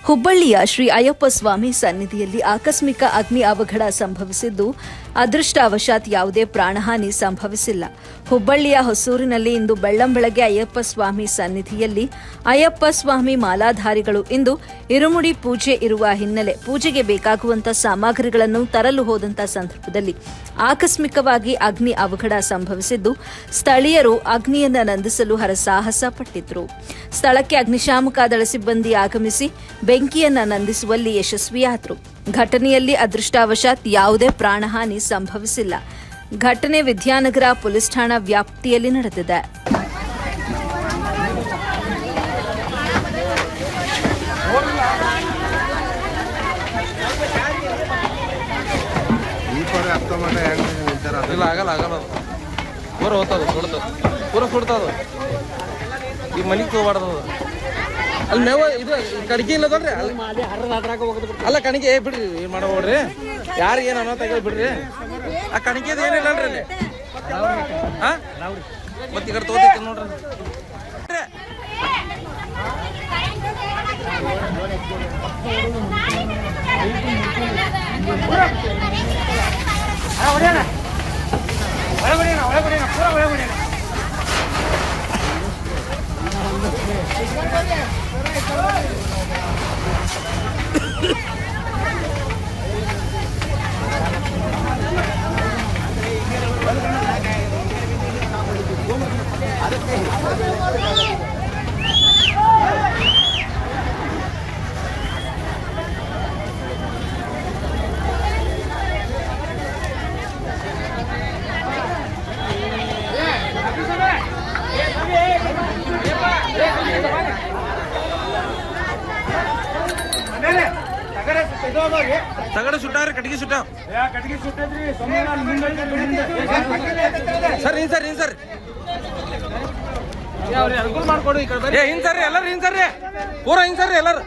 ಹುಬ್ಬಳ್ಳಿಯ ಶ್ರೀ ಅಯ್ಯಪ್ಪ ಸ್ವಾಮಿ ಸನ್ನಿಧಿಯಲ್ಲಿ ಆಕಸ್ಮಿಕ ಅಗ್ನಿ ಅವಘಡ ಸಂಭವಿಸಿದ್ದು, ಅದೃಷ್ಟವಶಾತ್ ಯಾವುದೇ ಪ್ರಾಣಹಾನಿ ಸಂಭವಿಸಿಲ್ಲ. ಹುಬ್ಬಳ್ಳಿಯ ಹೊಸೂರಿನಲ್ಲಿ ಇಂದು ಬೆಳ್ಳಂಬೆಳಗ್ಗೆ ಅಯ್ಯಪ್ಪ ಸ್ವಾಮಿ ಸನ್ನಿಧಿಯಲ್ಲಿ ಅಯ್ಯಪ್ಪ ಸ್ವಾಮಿ ಮಾಲಾಧಾರಿಗಳು ಇಂದು ಇರುಮುಡಿ ಪೂಜೆ ಇರುವ ಹಿನ್ನೆಲೆ ಪೂಜೆಗೆ ಬೇಕಾಗುವಂತಹ ಸಾಮಗ್ರಿಗಳನ್ನು ತರಲು ಹೋದಂತ ಸಂದರ್ಭದಲ್ಲಿ ಆಕಸ್ಮಿಕವಾಗಿ ಅಗ್ನಿ ಅವಘಡ ಸಂಭವಿಸಿದ್ದು, ಸ್ಥಳೀಯರು ಅಗ್ನಿಯನ್ನ ನಂದಿಸಲು ಹರಸಾಹಸ ಪಟ್ಟಿದ್ರು. ಸ್ಥಳಕ್ಕೆ ಅಗ್ನಿಶಾಮಕ ದಳ ಸಿಬ್ಬಂದಿ ಆಗಮಿಸಿ ಬೆಂಕಿಯನ್ನ ನಂದಿಸುವಲ್ಲಿ ಯಶಸ್ವಿಯಾದರು. ಘಟನೆಯಲ್ಲಿ ಅದೃಷ್ಟವಶಾತ್ ಯಾವುದೇ ಪ್ರಾಣಹಾನಿ ಸಂಭವಿಸಿಲ್ಲ. ಘಟನೆ ವಿದ್ಯಾನಗರ ಪೊಲೀಸ್ ಠಾಣಾ ವ್ಯಾಪ್ತಿಯಲ್ಲಿ ನಡೆದಿದೆ. ಈ ಮನಿಗೆ ಹೋಗ್ಬಾರ್ದು. ಅಲ್ಲಿ ಮೇವ ಇದು ಕಡಿಗೆ ಇಲ್ಲದಲ್ರಿ, ಅಲ್ಲ ಕಣಿಗೆ ಬಿಡ್ರಿ, ಏನ್ ಮಾಡಬೋಡ್ರಿ, ಯಾರಿಗೆ ಏನು ಅನ್ನೋ ತೆಗೆದು ಬಿಡ್ರಿ. ಆ ಕಣಿಗೆದು ಏನಿಲ್ಲಲ್ರಿ ಅಲ್ಲಿ. ಹಾ ಮತ್ತೆ ಈ ಕಡೆ ತಗೋತೈತಿ ನೋಡ್ರಿ. ತಗಡ ಸುಟ್ಟಾರ ಕಟ್ಟಿಗೆ ಸುಟ್ಟ ಸರ್ ಇನ್ ಸರ್ ಅನುಕೂಲ ಮಾಡ್ಕೊಡು. ಈ ಕಡೆ ಹಿಂಗ್ ಸರ್ರಿ ಎಲ್ಲರೂ, ಹಿಂಗ್ ಸರ್ರಿ ಪೂರ ಹಿಂಗ್ ಸರ್ರಿ ಎಲ್ಲರೂ.